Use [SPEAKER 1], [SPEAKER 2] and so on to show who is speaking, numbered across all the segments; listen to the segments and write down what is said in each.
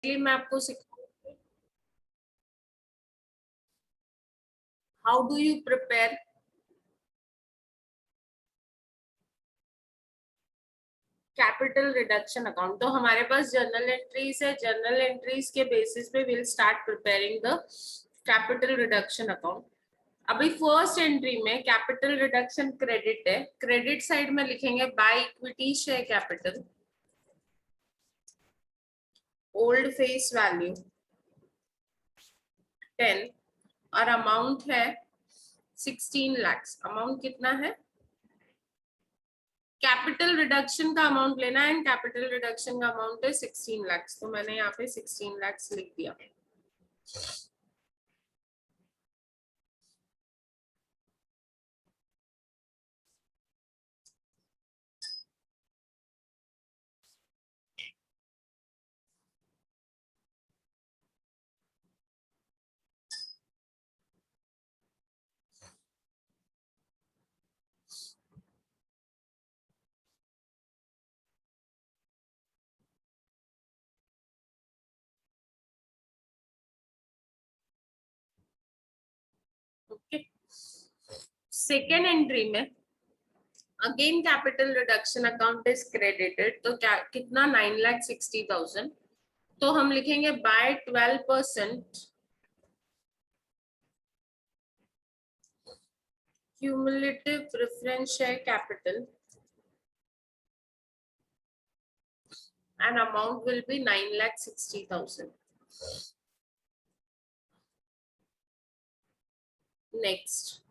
[SPEAKER 1] Directly मैं आपको सिखाऊंगी how do you prepare capital reduction account. तो हमारे पास जर्नल एंट्रीज है, जर्नल एंट्रीज के बेसिस पे will start preparing the capital reduction account. अभी फर्स्ट एंट्री में कैपिटल रिडक्शन क्रेडिट है, क्रेडिट साइड में लिखेंगे by equity share capital, old face value 10 और अमाउंट है 16 लाख। अमाउंट कितना है? कैपिटल रिडक्शन का अमाउंट लेना है, कैपिटल रिडक्शन का अमाउंट है 16 लाख, तो मैंने यहाँ पे 16 लाख लिख दिया। ओके, सेकेंड एंट्री में again capital reduction account is credited, तो क्या कितना 9,60,000, तो हम लिखेंगे by 12% cumulative preference share capital and amount will be 9,60,000. Next,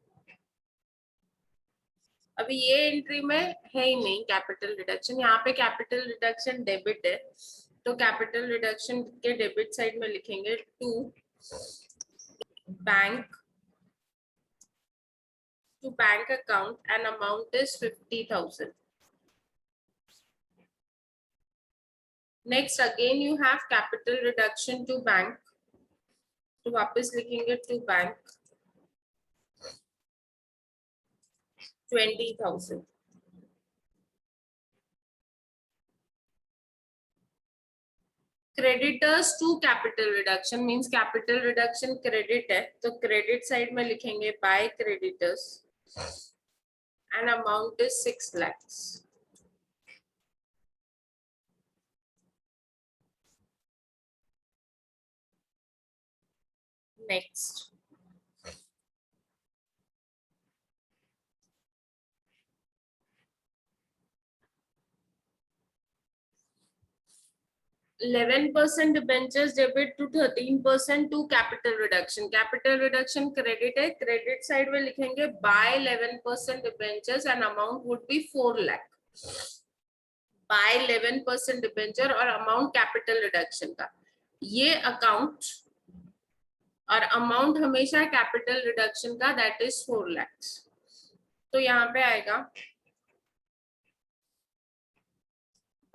[SPEAKER 1] अभी ये एंट्री में है ही नहीं कैपिटल रिडक्शन, यहाँ पे कैपिटल रिडक्शन डेबिट है, तो कैपिटल रिडक्शन के डेबिट साइड में लिखेंगे to bank account and amount is 50,000. Next again you have capital reduction to bank, तो वापस लिखेंगे to bank 20,000. Creditors to capital reduction means capital reduction credit है, तो क्रेडिट साइड में लिखेंगे by creditors and amount is 6 lakh. Next, $11% debentures debit to 13% to capital reduction. Capital reduction credit है, credit side में लिखेंगे bye 11% debentures and amount would be 4 lakh. By 11% debenture और amount capital reduction का, ये अकाउंट और amount हमेशा कैपिटल रिडक्शन का, that is 4 lakh. तो यहाँ पे आएगा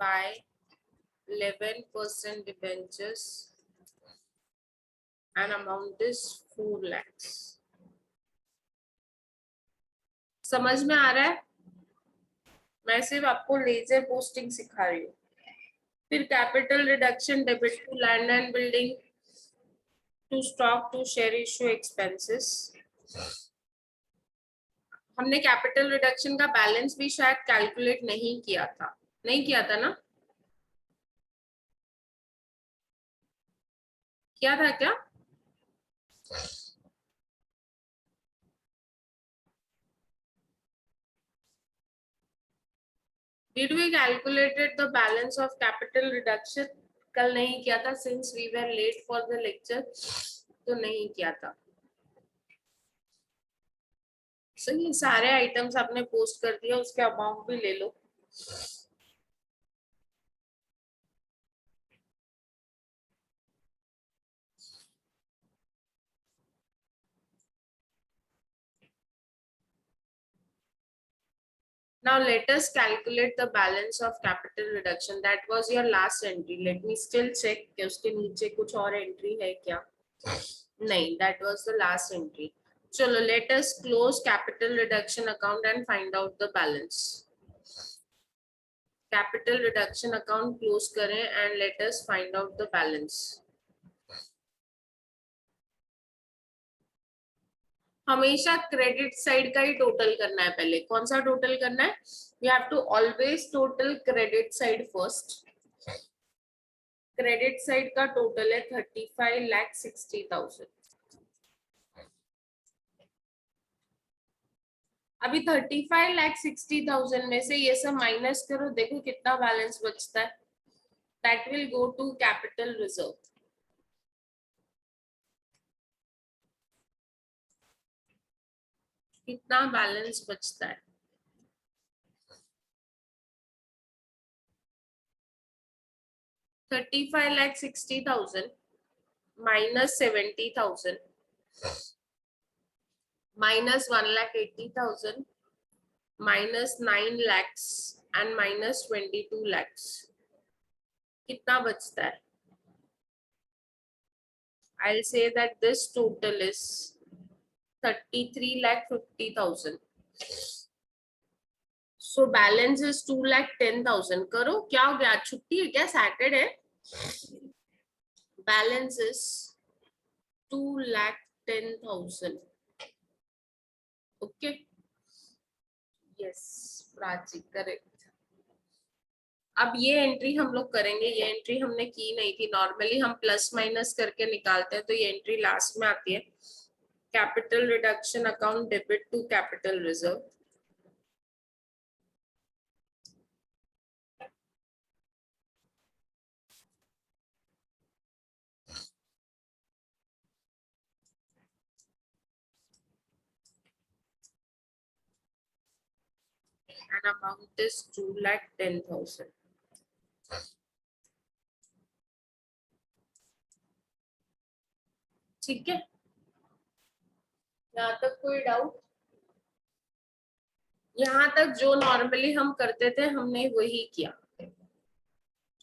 [SPEAKER 1] by 11% debentures and amount is 4 lakhs. समझ में आ रहा है? मैं सिर्फ आपको लेजर पोस्टिंग सिखा रही हूँ. फिर capital reduction debit to land and building, to stock, to share issue expenses. हमने कैपिटल रिडक्शन का बैलेंस भी शायद कैलकुलेट नहीं किया था ना? क्या था क्या? Did we calculated the balance of capital reduction? कल नहीं किया था since we were late for the lecture, तो नहीं किया था. So ये सारे आइटम्स आपने पोस्ट कर दिया, उसके अमाउंट भी ले लो. Now let us calculate the balance of capital reduction. That was your last entry. Let me still check कि उसके नीचे कुछ और entry है क्या? नहीं, that was the last entry. चलो, let us close capital reduction account and find out the balance. Capital reduction account close करें and let us find out the balance. हमेशा क्रेडिट साइड का ही टोटल करना है। पहले कौन सा टोटल करना है? We have to always total credit side first. Credit side का टोटल है 35,60,000। अभी 35,60,000 में से ये सब माइनस करो, देखो कितना बैलेंस बचता है। That will go to capital reserve. कितना बैलेंस बचता है? 35,60,000 minus 70,000 minus 1,80,000 minus 9 lakhs and minus 22 lakhs। कितना बचता है? I'll say that this total is 33,50,000. So balance is 2,10,000. करो, क्या हो गया? छुट्टी है क्या? Saturday. Balance is 2,10,000. Okay. Yes, Prachi correct. अब ये एंट्री हम लोग करेंगे। ये एंट्री हमने की नहीं थी। नॉर्मली हम प्लस माइनस करके निकालते हैं, तो ये एंट्री लास्ट में आती है। Capital reduction account debit to capital reserve. And amount is 2,10,000. ठीक है, यहाँ तक कोई डाउट? यहाँ तक जो नॉर्मली हम करते थे हमने वही किया।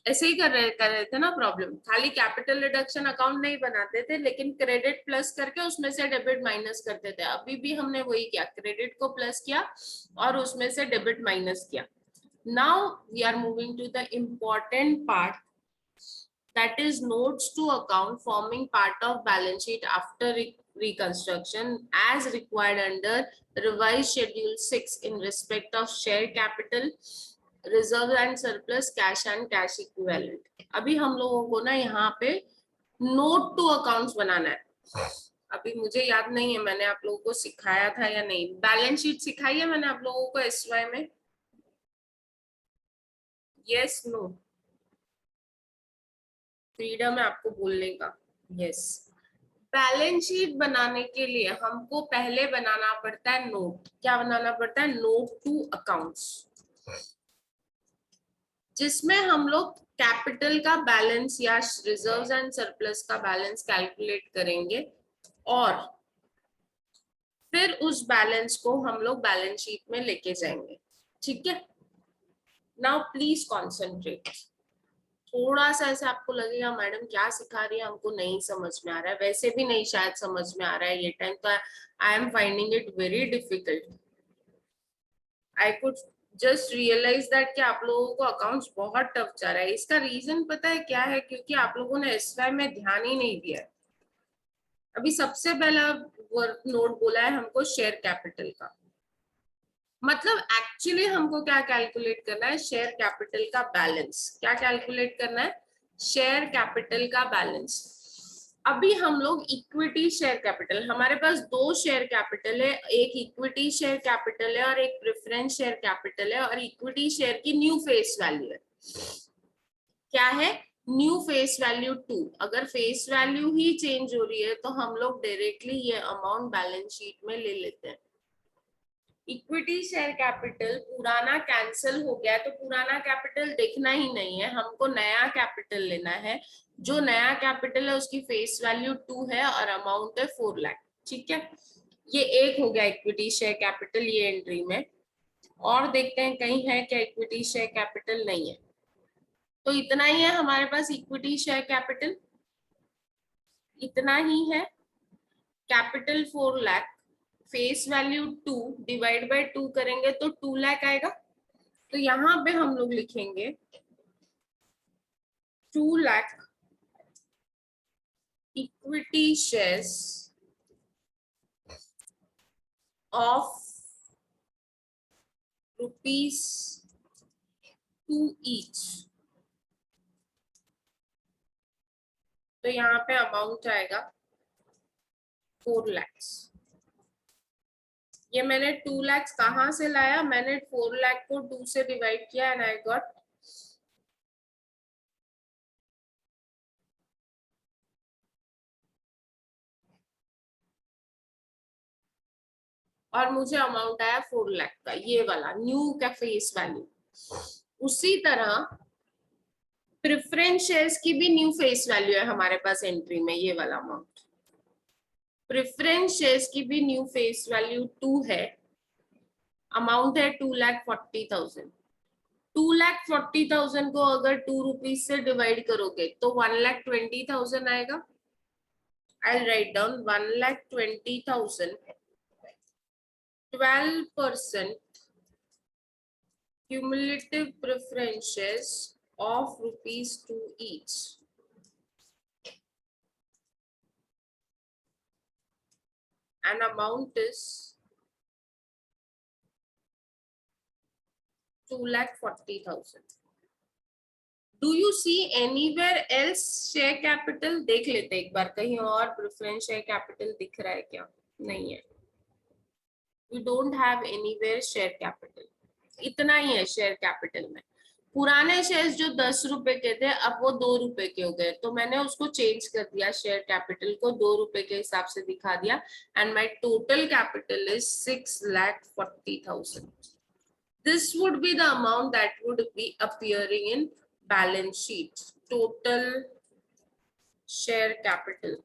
[SPEAKER 1] ऐसे ही कर रहे थे ना प्रॉब्लम। खाली कैपिटल रिडक्शन अकाउंट नहीं बनाते थे, लेकिन क्रेडिट प्लस करके उसमें से डेबिट माइनस करते थे। अभी भी हमने वही किया, क्रेडिट को प्लस किया और उसमें से डेबिट माइनस किया। Now we are moving to the important part, that is notes to account forming part of balance sheet after reconstruction as required under revised schedule 6 in respect of share capital, reserve and surplus, cash and cash equivalent। अभी हम लोगों को ना यहाँ पे note to accounts बनाना है। अभी मुझे याद नहीं है मैंने आप लोगों को सिखाया था या नहीं। बैलेंस शीट सिखाई है मैंने आप लोगों को एसवाई में? Yes no? फ्रीडम है आपको बोलने का। यस। बैलेंस शीट बनाने के लिए हमको पहले बनाना पड़ता है नोट। क्या बनाना पड़ता है? नोट टू अकाउंट्स, जिसमें हम लोग कैपिटल का बैलेंस या रिजर्व्स एंड सरप्लस का बैलेंस कैलकुलेट करेंगे और फिर उस बैलेंस को हम लोग बैलेंस शीट में लेके जाएंगे। ठीक है, नाउ प्लीज कॉन्सेंट्रेट। थोड़ा सा ऐसे आपको लगेगा मैडम क्या सिखा रही है, हमको नहीं समझ में आ रहा है। वैसे भी नहीं शायद समझ में आ रहा है ये टाइम, तो I am finding it very difficult. I could just realize that कि आप लोगों को अकाउंट्स बहुत टफ जा रहा है। इसका रीजन पता है क्या है? क्योंकि आप लोगों ने एसवाई में ध्यान ही नहीं दिया। अभी सबसे पहला नोट बोला है हमको शेयर कैपिटल का। मतलब एक्चुअली हमको क्या कैलकुलेट करना है? शेयर कैपिटल का बैलेंस। क्या कैलकुलेट करना है? शेयर कैपिटल का बैलेंस। अभी हम लोग इक्विटी शेयर कैपिटल, हमारे पास दो शेयर कैपिटल है, एक इक्विटी शेयर कैपिटल है और एक प्रेफरेंस शेयर कैपिटल है, और इक्विटी शेयर की न्यू फेस वैल्यू है। क्या है? New face value 2। अगर फेस वैल्यू ही चेंज हो रही है तो हम लोग डायरेक्टली ये अमाउंट बैलेंस शीट में ले लेते हैं। इक्विटी शेयर कैपिटल पुराना कैंसिल हो गया है तो पुराना कैपिटल देखना ही नहीं है, हमको नया कैपिटल लेना है। जो नया कैपिटल है उसकी फेस वैल्यू 2 है और अमाउंट है 4 लाख। ठीक है, ये एक हो गया इक्विटी शेयर कैपिटल ये एंट्री में। और देखते हैं कहीं है क्या इक्विटी शेयर कैपिटल? नहीं है, तो इतना ही है हमारे पास इक्विटी शेयर कैपिटल, इतना ही है। Capital 4 lakh, face value 2 divide by 2 करेंगे तो 2 लाख आएगा। तो यहाँ पे हम लोग लिखेंगे 2 lakh equity shares of ₹2 each. तो यहाँ पे अमाउंट आएगा 4 lakhs। ये मैंने 2 lakhs कहाँ से लाया, मैंने 4 lakh को 2 से डिवाइड किया एंड आई गॉट 4 मुझे अमाउंट आया 4 लाख का, ये वाला न्यू का फेस वैल्यू। उसी तरह प्रेफरेंस शेयर्स की भी न्यू फेस वैल्यू है हमारे पास एंट्री में, ये वाला अमाउंट। प्रेफरेंस शेयर्स की भी न्यू फेस वैल्यू 2 है, अमाउंट है 2,40,000। 2,40,000 को अगर 2 रुपीज से डिवाइड करोगे तो 1,20,000 आएगा। आई write down 1,20,000, 12% cumulative preferences of ₹2 each, and amount is 2,40,000. Do you see anywhere else share capital? देख लेते एक बार कहीं और प्रेफरेंस शेयर कैपिटल दिख रहा है क्या? नहीं है। We don't have anywhere share capital. इतना ही है शेयर कैपिटल में। पुराने शेयर्स जो 10 रुपए के थे अब वो 2 रुपए के हो गए, तो मैंने उसको चेंज कर दिया, शेयर कैपिटल को 2 रुपए के हिसाब से दिखा दिया and my total capital is 6,40,000. This would be the amount that would be appearing in balance sheet. Total share capital.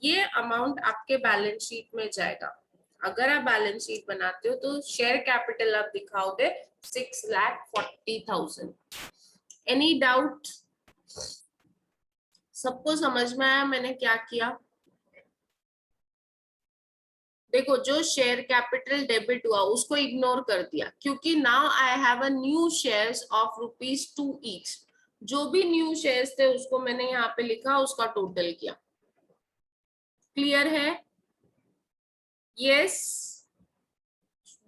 [SPEAKER 1] ये अमाउंट आपके बैलेंस शीट में जाएगा। अगर आप बैलेंस शीट बनाते हो तो शेयर कैपिटल आप दिखाओगे 6,40,000. Any doubt? सबको समझ में आया मैंने क्या किया? देखो जो शेयर कैपिटल डेबिट हुआ उसको इग्नोर कर दिया, क्योंकि now I have a new shares of ₹2 each. जो भी न्यू शेयर्स थे उसको मैंने यहाँ पे लिखा, उसका टोटल किया। क्लियर है? Yes?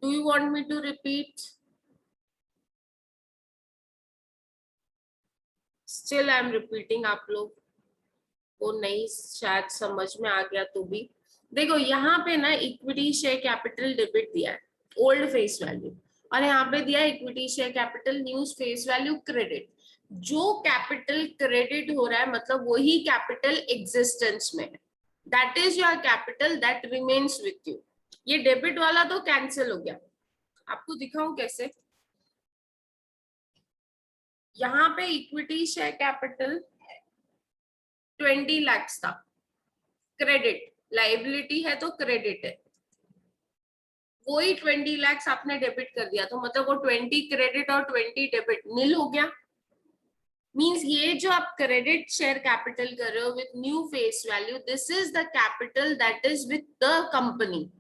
[SPEAKER 1] Do you want me to repeat? Still I am repeating, आप लोग को नहीं शायद समझ में आ गया तो भी। देखो यहाँ पे ना इक्विटी शेयर कैपिटल डेबिट दिया है ओल्ड फेस वैल्यू, और यहाँ पे दिया equity share capital new face value credit. जो कैपिटल क्रेडिट हो रहा है मतलब वही कैपिटल एग्जिस्टेंस में है, that is your capital that remains with you. ये डेबिट वाला तो कैंसिल हो गया। आपको दिखाऊं कैसे? यहाँ पे इक्विटी शेयर कैपिटल 20 lakhs था, क्रेडिट, लाइबिलिटी है तो क्रेडिट है, वही 20 lakhs आपने डेबिट कर दिया, तो मतलब वो 20 क्रेडिट और 20 डेबिट नील हो गया। मींस ये जो आप क्रेडिट शेयर कैपिटल कर रहे हो with new face value, this is the capital that is with the company.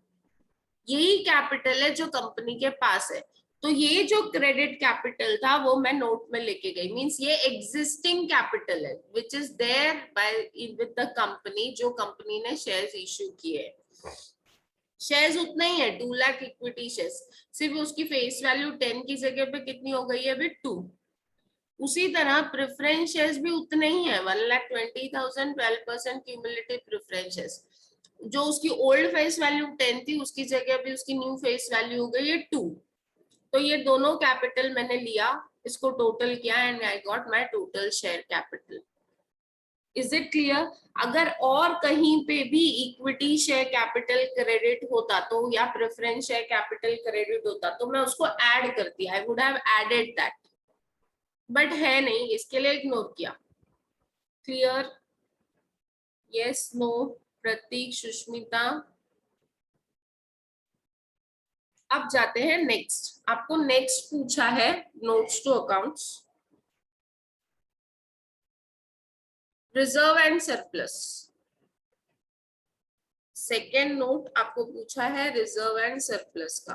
[SPEAKER 1] यही कैपिटल है जो कंपनी के पास है। तो ये जो क्रेडिट कैपिटल था वो मैं नोट में लेके गई, मींस ये एग्जिस्टिंग कैपिटल है which is there by with the company, जो कंपनी ने शेयर्स इश्यू किए। शेयर्स उतना ही है 2 लाख इक्विटी शेयर्स, सिर्फ उसकी फेस वैल्यू 10 की जगह पे कितनी हो गई है अभी 2। उसी तरह प्रेफरेंस शेयर्स भी उतने ही है 1,20,000, 12% क्यूमुलेटिव प्रेफरेंस शेयर्स। जो उसकी ओल्ड फेस वैल्यू 10 थी उसकी जगह भी उसकी न्यू फेस वैल्यू हो गई है 2। तो ये दोनों कैपिटल मैंने लिया, इसको टोटल किया and I got my total share capital. Is it clear? अगर और कहीं पे भी इक्विटी शेयर कैपिटल क्रेडिट होता तो या प्रेफरेंस शेयर कैपिटल क्रेडिट होता तो मैं उसको ऐड करती, I would have added that, but है नहीं, इसके लिए इग्नोर किया। Clear? Yes? No? Pratik, Sushmita? अब जाते हैं नेक्स्ट। आपको नेक्स्ट पूछा है notes to accounts, reserve and surplus. Second note आपको पूछा है रिजर्व एंड सरप्लस का।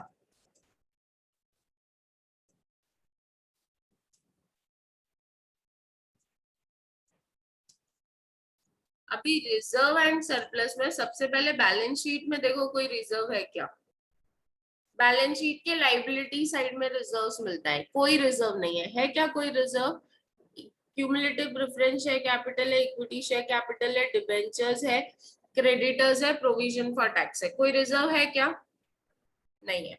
[SPEAKER 1] अभी रिजर्व एंड सरप्लस में सबसे पहले बैलेंस शीट में देखो कोई रिजर्व है क्या? बैलेंस शीट के लाइबिलिटी साइड में रिजर्व्स मिलता है, कोई रिजर्व नहीं है क्या कोई रिजर्व? क्यूमुलेटिव प्रेफरेंस है, कैपिटल है, इक्विटी शेयर कैपिटल है, डिबेंचर्स है, क्रेडिटर्स है, प्रोविजन फॉर टैक्स है, कोई रिजर्व है क्या? नहीं है।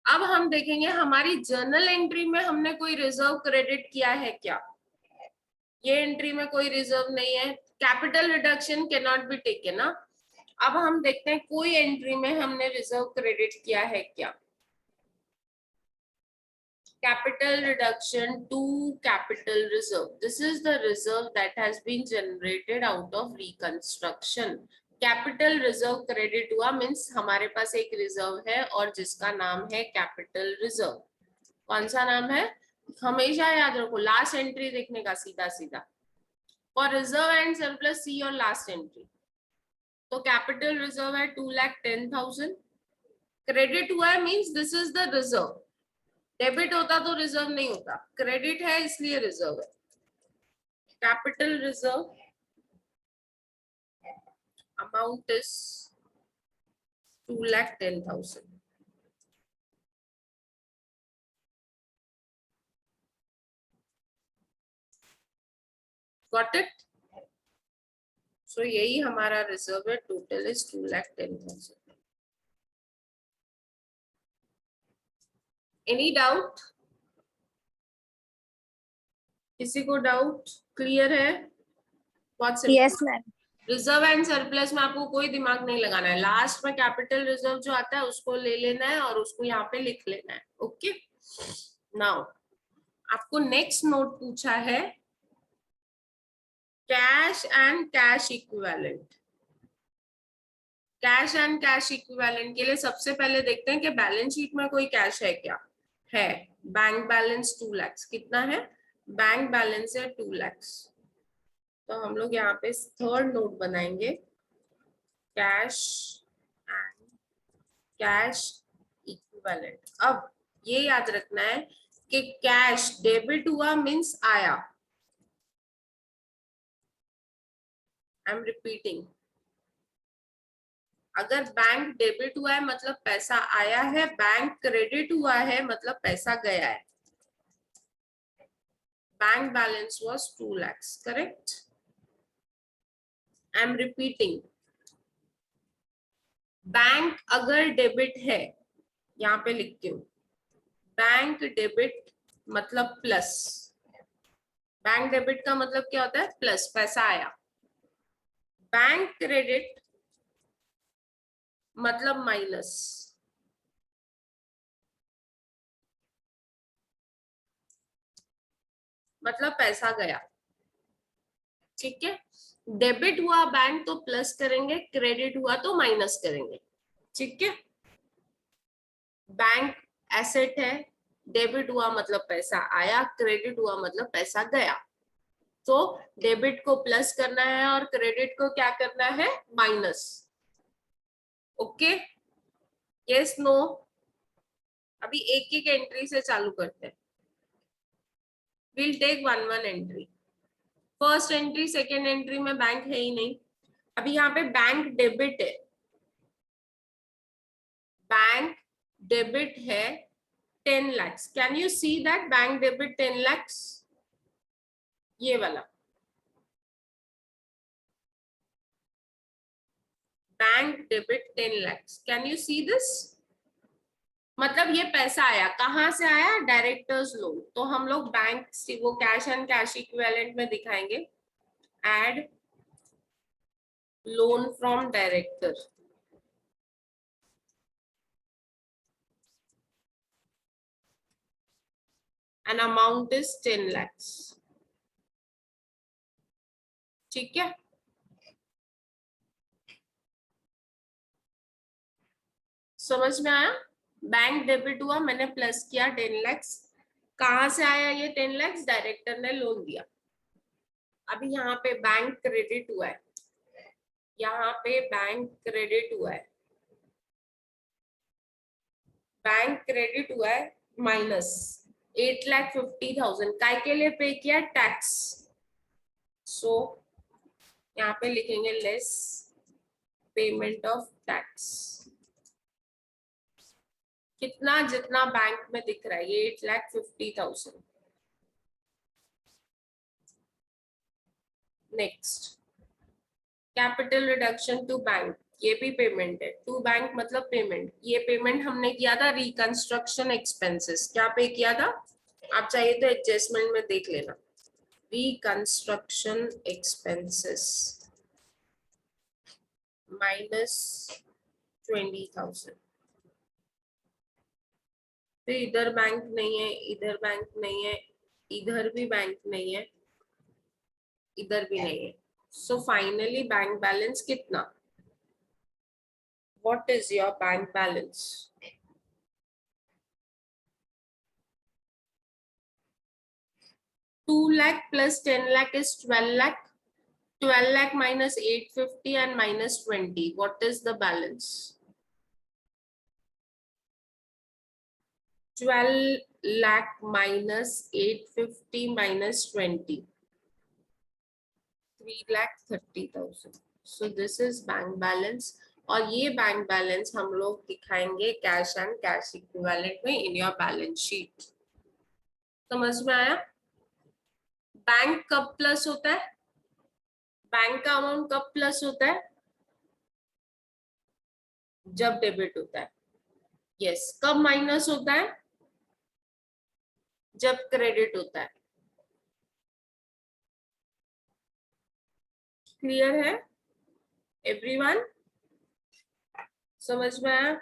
[SPEAKER 1] अब हम देखेंगे हमारी जर्नल एंट्री में हमने कोई रिजर्व क्रेडिट किया है क्या? ये एंट्री में कोई रिजर्व नहीं है। Capital reduction can not be taken ना। अब हम देखते हैं कोई एंट्री में हमने रिजर्व क्रेडिट किया है क्या? Capital reduction to capital reserve. This is the reserve that has been generated out of reconstruction. Capital reserve credit हुआ मीन्स हमारे पास एक रिजर्व है और जिसका नाम है कैपिटल रिजर्व। कौन सा नाम है? हमेशा याद रखो, लास्ट एंट्री देखने का सीधा सीधा। फॉर रिजर्व एंड सरप्लस सी और लास्ट एंट्री। तो कैपिटल रिजर्व है 2,10,000। क्रेडिट हुआ है means this is the reserve. Debit होता तो रिजर्व नहीं होता, क्रेडिट है इसलिए रिजर्व है। Capital reserve amount is 2,10,000। Got it? So यही हमारा रिजर्व है, टोटल इज 2,10,000। Any doubt? किसी को डाउट? क्लियर है? बहुत simple.
[SPEAKER 2] Yes ma'am.
[SPEAKER 1] Reserve and surplus में आपको कोई दिमाग नहीं लगाना है, लास्ट में कैपिटल रिजर्व जो आता है उसको ले लेना है और उसको यहाँ पे लिख लेना है। ओके, नाउ आपको नेक्स्ट नोट पूछा है cash and cash equivalent. Cash and cash equivalent के लिए सबसे पहले देखते हैं कि बैलेंस शीट में कोई कैश है क्या? है। Bank balance 2 lakh. कितना है? बैंक बैलेंस है 2 लाख। तो हम लोग यहाँ पे थर्ड नोट बनाएंगे, कैश एंड कैश इक्विवेलेंट। अब ये याद रखना है कि कैश डेबिट हुआ मींस आया। आई एम रिपीटिंग, अगर बैंक डेबिट हुआ है मतलब पैसा आया है, बैंक क्रेडिट हुआ है मतलब पैसा गया है। Bank balance was 2 lakh, correct? I am repeating, bank अगर डेबिट है, यहाँ पे लिखती हूँ, बैंक डेबिट मतलब प्लस। बैंक डेबिट का मतलब क्या होता है? प्लस, पैसा आया। बैंक क्रेडिट मतलब माइनस, मतलब पैसा गया। ठीक है, डेबिट हुआ बैंक तो प्लस करेंगे, क्रेडिट हुआ तो माइनस करेंगे। ठीक है, बैंक एसेट है, डेबिट हुआ मतलब पैसा आया, क्रेडिट हुआ मतलब पैसा गया। तो डेबिट को प्लस करना है और क्रेडिट को क्या करना है? माइनस। Okay, yes no? अभी एक एक एंट्री से चालू करते हैं। Will take one one entry. First entry second entry में बैंक है ही नहीं। अभी यहाँ पे बैंक डेबिट है, बैंक डेबिट है 10 lakhs। Can you see that bank debit 10 lakhs? ये वाला bank debit 10 lakhs, can you see this? मतलब ये पैसा आया, कहां से आया? Directors loan. तो हम लोग बैंक वो कैश एंड कैश इक्विवेलेंट में दिखाएंगे, add loan from director. And amount is 10 lakhs। ठीक है, समझ में आया? बैंक डेबिट हुआ, मैंने प्लस किया 10 lakhs। कहां से आया ये 10 lakhs? डायरेक्टर ने लोन दिया। अभी यहाँ पे बैंक क्रेडिट हुआ है, यहाँ पे बैंक क्रेडिट हुआ है, बैंक क्रेडिट हुआ है माइनस 8,50,000। काय के लिए पे किया? टैक्स। सो यहाँ पे लिखेंगे लेस पेमेंट ऑफ टैक्स। कितना, जितना बैंक में दिख रहा है, ये 8,50,000। Next, capital reduction to bank, ये भी पेमेंट है। टू बैंक मतलब पेमेंट। ये पेमेंट हमने किया था रिकंस्ट्रक्शन एक्सपेंसेस। क्या पे किया था? आप चाहिए तो एडजस्टमेंट में देख लेना। Reconstruction expenses -20,000। तो इधर बैंक नहीं है, इधर बैंक नहीं है, इधर भी बैंक नहीं है, इधर भी नहीं है। सो फाइनली बैंक बैलेंस कितना? What is your bank balance? 2 lakh plus 10 lakh is 12 lakh. 12 lakh minus 850 and minus 20. What is the balance? 12 lakh minus 850 minus 20. 3,30,000. So this is bank balance. और ये bank balance हम लोग दिखाएंगे cash and cash equivalent में in your balance sheet. समझ में आया? Bank कब प्लस होता है? बैंक का अमाउंट कब प्लस होता है? जब डेबिट होता है। यस। कब माइनस होता है? जब क्रेडिट होता है। क्लियर है एवरीवन? समझ में आया?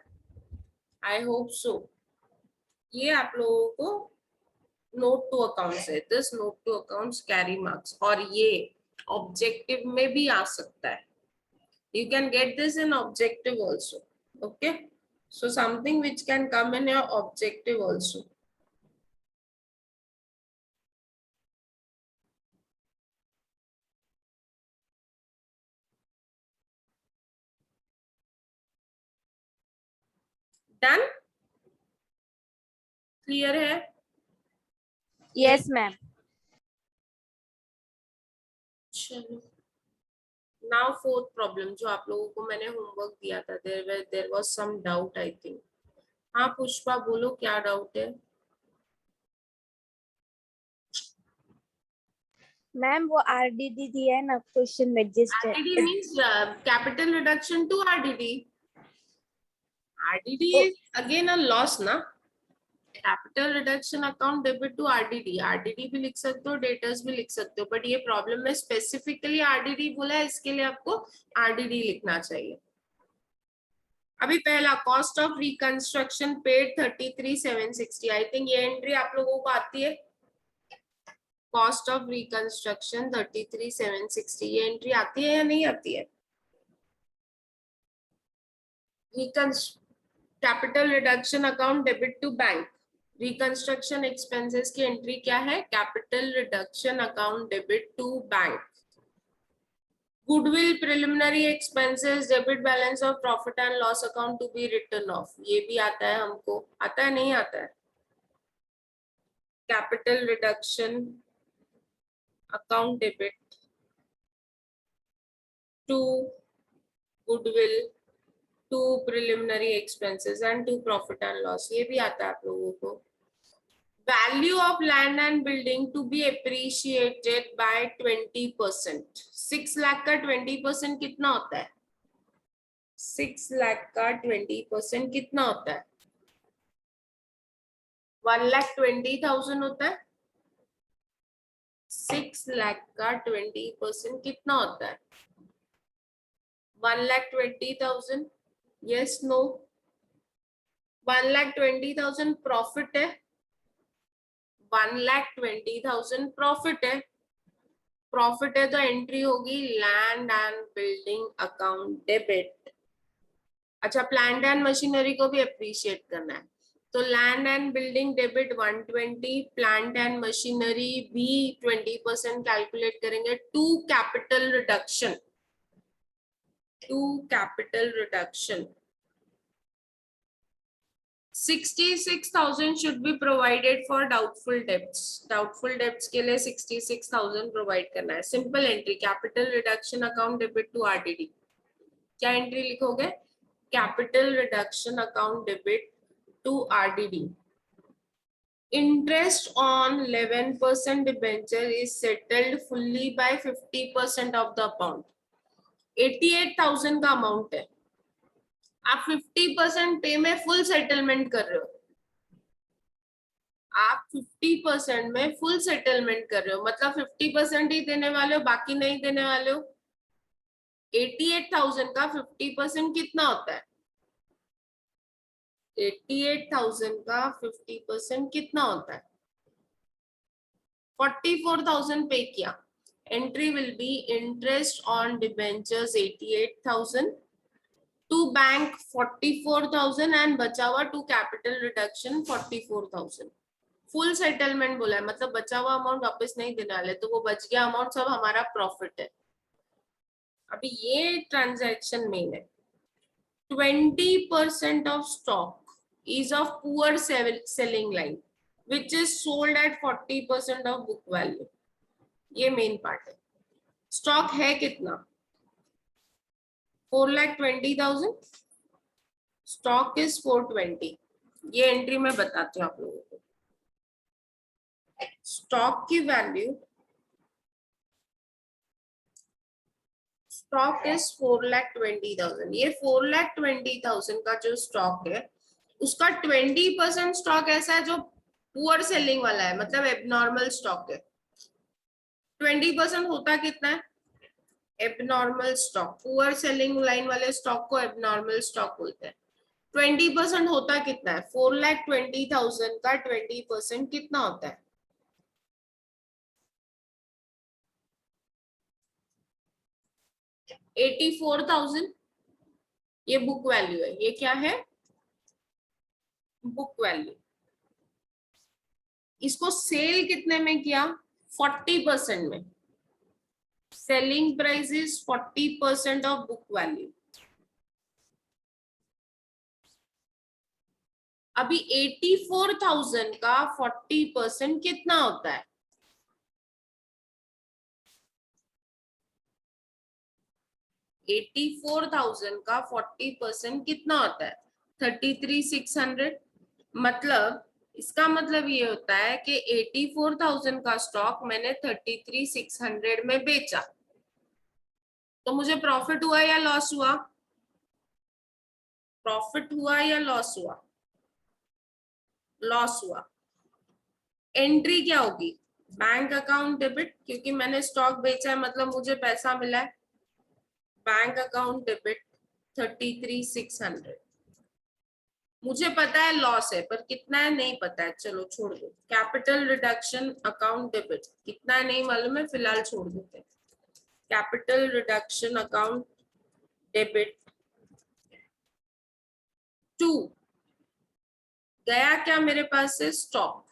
[SPEAKER 1] I hope so. ये आप लोगों को नोट टू अकाउंट्स है। This note to accounts carry marks, और ये ऑब्जेक्टिव में भी आ सकता है। You can get this in objective also. Okay, so something which can come in your objective also. Done? Clear है?
[SPEAKER 2] Yes ma'am.
[SPEAKER 1] चलो, नाउ फोर्थ प्रॉब्लम, जो आप लोगों को मैंने होमवर्क दिया था, there was some doubt I think. हाँ पुष्पा बोलो, क्या डाउट है?
[SPEAKER 2] मैम वो आरडीडी दिया है ना question register.
[SPEAKER 1] RDD means capital reduction to RDD. RDD is again a loss ना। Capital reduction account debit to RDD. RDD भी लिख सकते हो, डेटर्स भी लिख सकते हो, बट ये प्रॉब्लम में स्पेसिफिकली आरडीडी बोला है, इसके लिए आपको आरडीडी लिखना चाहिए। अभी पहला, cost of reconstruction paid 33,760। I think ये एंट्री आप लोगों को आती है। कॉस्ट ऑफ रिकंस्ट्रक्शन 33,760, ये एंट्री आती है या नहीं आती है? Capital reduction account debit to bank, reconstruction expenses की एंट्री क्या है? Capital reduction account debit to bank. Goodwill preliminary expenses debit balance of profit and loss account to be written off, ये भी आता है हमको। आता है नहीं आता है? Capital reduction account debit to goodwill to preliminary expenses and to profit and loss, ये भी आता है आप लोगों को। Value of land and building to be appreciated by 20%। 6 lakh का 20% कितना होता है? 6 लाख का 20% कितना होता है? 1,20,000 होता है। 6 लाख का 20% कितना होता है? 1,20,000। Yes no? 1,20,000 प्रॉफिट है। 1,20,000 प्रॉफिट है। प्रॉफिट है तो एंट्री होगी land and building account debit. अच्छा, प्लांट एंड मशीनरी को भी अप्रिशिएट करना है, तो land and building debit 120, plant and machinery भी 20% कैलकुलेट करेंगे to capital reduction. To capital reduction 66,000 should be provided for doubtful debts. Doubtful debts के लिए 66,000 provide करना है. Simple entry, capital reduction account debit to RDD. क्या entry लिखोगे? Capital reduction account debit to RDD. Interest on 11% debenture is settled fully by 50% of the amount. 88,000 का amount है. आप 50% पे में फुल सेटलमेंट कर रहे हो. आप 50% में फुल सेटलमेंट कर रहे हो, मतलब 50% ही देने वाले हो, बाकी नहीं देने वाले हो. 88,000 का 50% कितना होता है? 88,000 का 50% कितना होता है? 44,000 पे किया. Entry will be interest on debentures 88,000, to bank 44,000 and बचा हुआ to capital reduction 44,000. Full settlement बोला है, मतलब बचा हुआ अमाउंट वापस नहीं देने वाले, तो वो बच गया अमाउंट सब हमारा प्रॉफिट है. अभी ये ट्रांजैक्शन मेन है. 20% of stock is of poor selling line which is sold at 40% of book value. ये मेन पार्ट है. स्टॉक है कितना? 4,20,000. Stock is 420. ये एंट्री में बताती हूँ आप लोगों को. स्टॉक की वैल्यू, स्टॉक इज 4,20,000. ये 4,20,000 का जो स्टॉक है उसका 20% स्टॉक ऐसा है जो पुअर सेलिंग वाला है, मतलब एबनॉर्मल स्टॉक है. 20% होता कितना है? Abnormal stock. Poor selling line वाले स्टॉक को एबनॉर्मल स्टॉक बोलते हैं. 20% होता कितना है? 4,20,000 का 20% कितना होता है? 84,000. ये बुक वैल्यू है. ये क्या है? Book value. इसको सेल कितने में किया? 40% में. Selling price is 40% of book value. अभी 84,000 का 40% कितना होता है? 84,000 का 40% कितना होता है? 33,600. मतलब इसका मतलब ये होता है कि 84,000 का स्टॉक मैंने 33,600 में बेचा, तो मुझे प्रॉफिट हुआ या लॉस हुआ? प्रॉफिट हुआ या लॉस हुआ? लॉस हुआ. एंट्री क्या होगी? बैंक अकाउंट डेबिट, क्योंकि मैंने स्टॉक बेचा है मतलब मुझे पैसा मिला है. Bank account debit 33,600. मुझे पता है लॉस है, पर कितना है नहीं पता है, चलो छोड़ दो. कैपिटल रिडक्शन अकाउंट डेबिट कितना है नहीं मालूम है, फिलहाल छोड़ देते हैं. कैपिटल रिडक्शन अकाउंट डेबिट 2 गया क्या मेरे पास से? स्टॉक.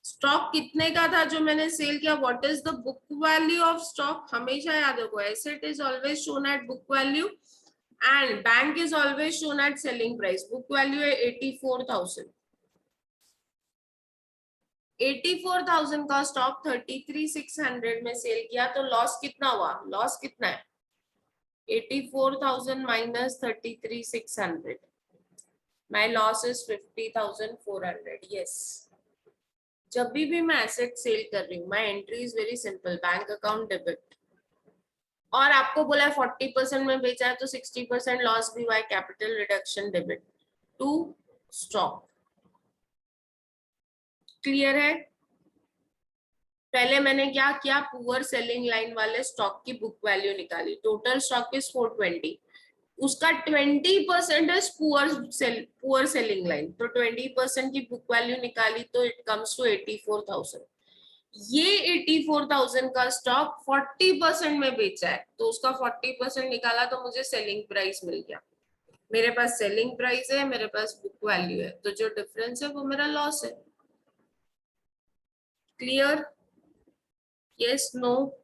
[SPEAKER 1] स्टॉक कितने का था जो मैंने सेल किया? What is the book value of stock? हमेशा याद रखो, asset is always shown at book value and bank is always shown at selling price. Book value है 84,000. 84,000 का स्टॉक 33,600 में सेल किया, तो लॉस कितना हुआ? लॉस कितना है? 84,000 minus 33,600. My loss is 50,400. Yes. जब भी मैं एसेट सेल कर रही हूँ, my entry is very simple, bank account debit. और आपको बोला है 40% में बेचा है तो 60% लॉस भी हुआ है, capital reduction debit to stock. Clear है? पहले मैंने क्या किया? पुअर सेलिंग लाइन वाले स्टॉक की बुक वैल्यू निकाली. Total stock is 420. उसका 20% है पुअर सेलिंग लाइन, तो 20% की बुक वैल्यू निकाली तो इट कम्स टू 84,000. ये 84,000 का स्टॉक 40% में बेचा है, तो उसका 40% निकाला तो मुझे सेलिंग प्राइस मिल गया. मेरे पास सेलिंग प्राइस है, मेरे पास बुक वैल्यू है, तो जो डिफरेंस है वो मेरा लॉस है. क्लियर? Yes, no?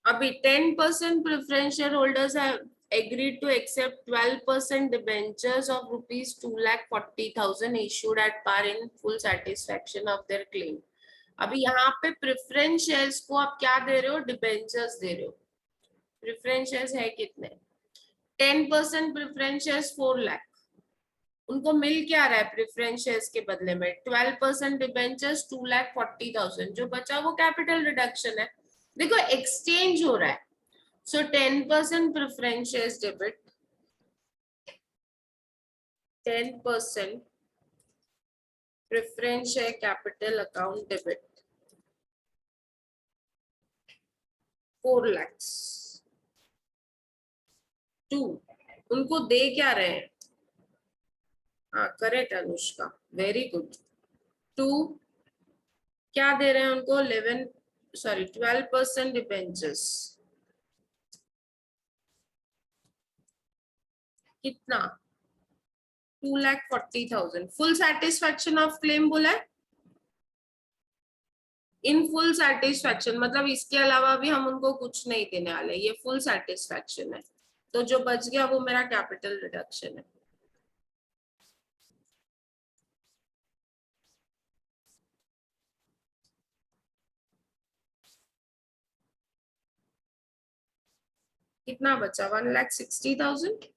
[SPEAKER 1] अभी 10% preference shareholders have agreed to accept 12% debentures of rupees 2,40,000 issued at par in full satisfaction of their claim. अभी यहाँ पे प्रेफरेंस शेयर्स को आप क्या दे रहे हो? डिबेंचर्स दे रहे हो. प्रेफरेंस शेयर्स है कितने? 10% प्रेफरेंस शेयर्स 4 लाख. उनको मिल क्या रहा है प्रेफरेंस शेयर्स के बदले में? 12% डिबेंचर्स 2,40,000. जो बचा वो कैपिटल रिडक्शन है. देखो एक्सचेंज हो रहा है. So 10% preference shares debit, 10% preference share capital account debit, 4 lakhs. 2 उनको दे क्या रहे हैं? हाँ करेक्ट अनुष्का, वेरी गुड. 2 क्या दे रहे हैं उनको? 12% डिबेंचर्स. कितना? 2,40,000. फुल सेटिस्फैक्शन ऑफ क्लेम बोला है. इन फुल सेटिस्फैक्शन मतलब इसके अलावा भी हम उनको कुछ नहीं देने वाले. ये फुल सेटिस्फैक्शन है. तो जो बच गया वो मेरा कैपिटल रिडक्शन है. कितना बचा? 1,60,000.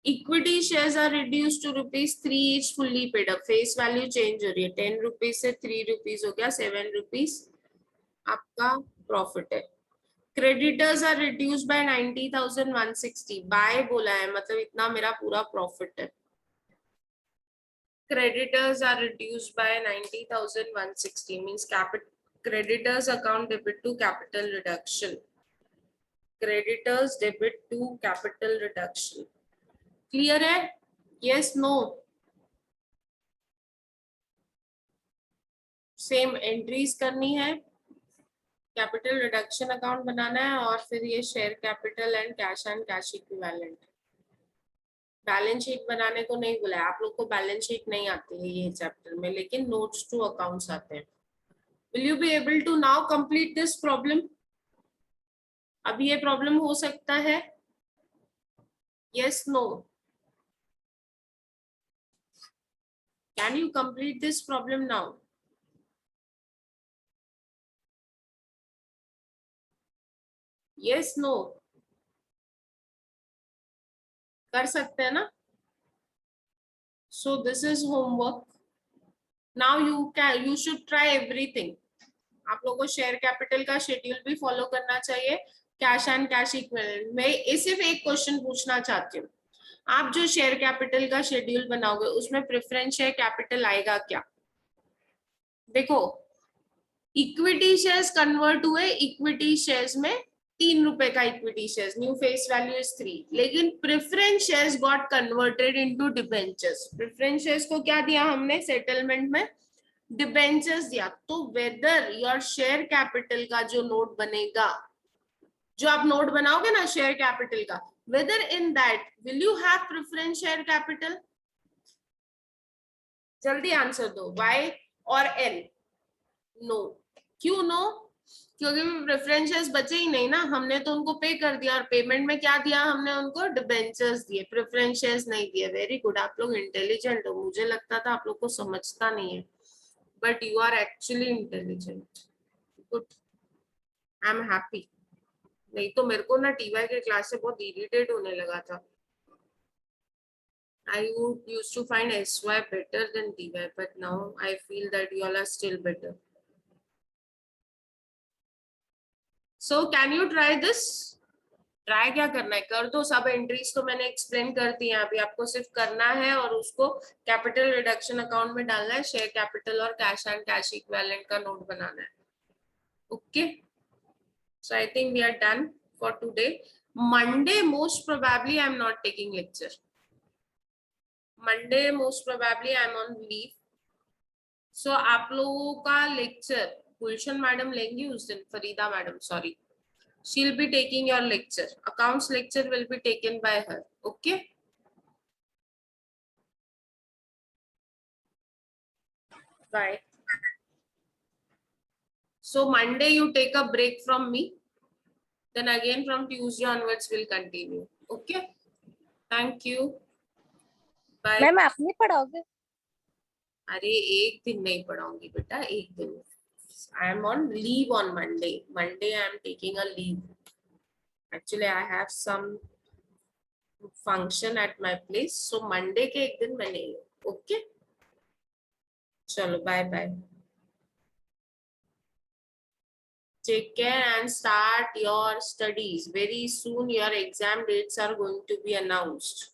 [SPEAKER 1] Equity shares are reduce to ₹3 each fully paid up. Face value change हो रही है. 10 रुपीज से 3 रुपीज हो गया. 7 रुपीज आपका प्रॉफिट है. Creditors are reduce by 90,160. By बोला है मतलब इतना मेरा पूरा प्रॉफिट है. Creditors are reduced by 90,160 means creditors account debit to capital reduction. Creditors debit to capital reduction. Clear है? Yes, no? सेम एंट्रीज करनी है. कैपिटल रिडक्शन अकाउंट बनाना है और फिर ये share capital and cash equivalent. Balance sheet बनाने को नहीं बोला है. आप लोग को बैलेंस शीट नहीं आती है ये चैप्टर में, लेकिन नोट्स टू अकाउंट्स आते हैं. Will you be able to now complete this problem? अब ये प्रॉब्लम हो सकता है. Yes no? Can you complete this problem now? Yes no? कर सकते हैं ना? So this is homework. Now you should try everything. आप लोगों को शेयर कैपिटल का शेड्यूल भी फॉलो करना चाहिए. कैश एंड कैश इक्विवेलेंट में सिर्फ एक क्वेश्चन पूछना चाहती हूँ. आप जो शेयर कैपिटल का शेड्यूल बनाओगे उसमें प्रेफरेंस शेयर कैपिटल आएगा क्या? देखो इक्विटी शेयर्स कन्वर्ट हुए. इक्विटी शेयर्स में 3 रुपए का equity shares. New face value is 3. लेकिन preference shares got converted into debentures. Preference shares को क्या दिया हमने सेटलमेंट में? डिबेंचर्स दिया. तो वेदर योर शेयर कैपिटल का जो नोट बनेगा, जो आप नोट बनाओगे ना शेयर कैपिटल का, whether in that will you have preference share capital? जल्दी आंसर दो. वाई और एल? नो. क्यों नो? क्योंकि प्रेफरेंस शेयर्स बचे ही नहीं ना. हमने तो उनको पे कर दिया और पेमेंट में क्या दिया हमने उनको? डिबेंचर्स दिए. प्रेफरेंस शेयर्स नहीं दिए. Very good. आप लोग इंटेलिजेंट हो. मुझे लगता था आप लोग को समझता नहीं है, but you are actually intelligent. Good. I am happy. नहीं तो मेरे को ना टीवाई के क्लास से बहुत इरिटेट होने लगा था. I used to find SY better than TY, but now I feel that you all are still better. So can you try this? Try क्या करना है? कर दो. सब एंट्रीज तो मैंने एक्सप्लेन कर दी है. अभी आपको सिर्फ करना है और उसको कैपिटल रिडक्शन अकाउंट में डालना है. शेयर कैपिटल और कैश एंड कैश इक्विवेलेंट का नोट बनाना है. Okay. So I think we are done for today. Monday most probably I am not taking lecture. Monday most probably I am on leave. So आप लोगों का lecture गुलशन madam लेंगी उस दिन. Farida madam, sorry. She'll be taking your lecture. Accounts lecture will be taken by her. Okay. Bye. So Monday you take a break from me. Then again from Tuesday onwards we'll continue. Okay. Thank you. Bye.
[SPEAKER 2] Ma'am आप नहीं पढ़ाओगे?
[SPEAKER 1] अरे एक दिन नहीं पढ़ाऊंगी बेटा, एक दिन. I am on leave on Monday. Monday I am taking a leave. Actually I have some function at my place. So Monday के एक दिन मैं नहीं हूँ. Okay. चलो bye bye. Take care and start your studies. Very soon your exam dates are going to be announced.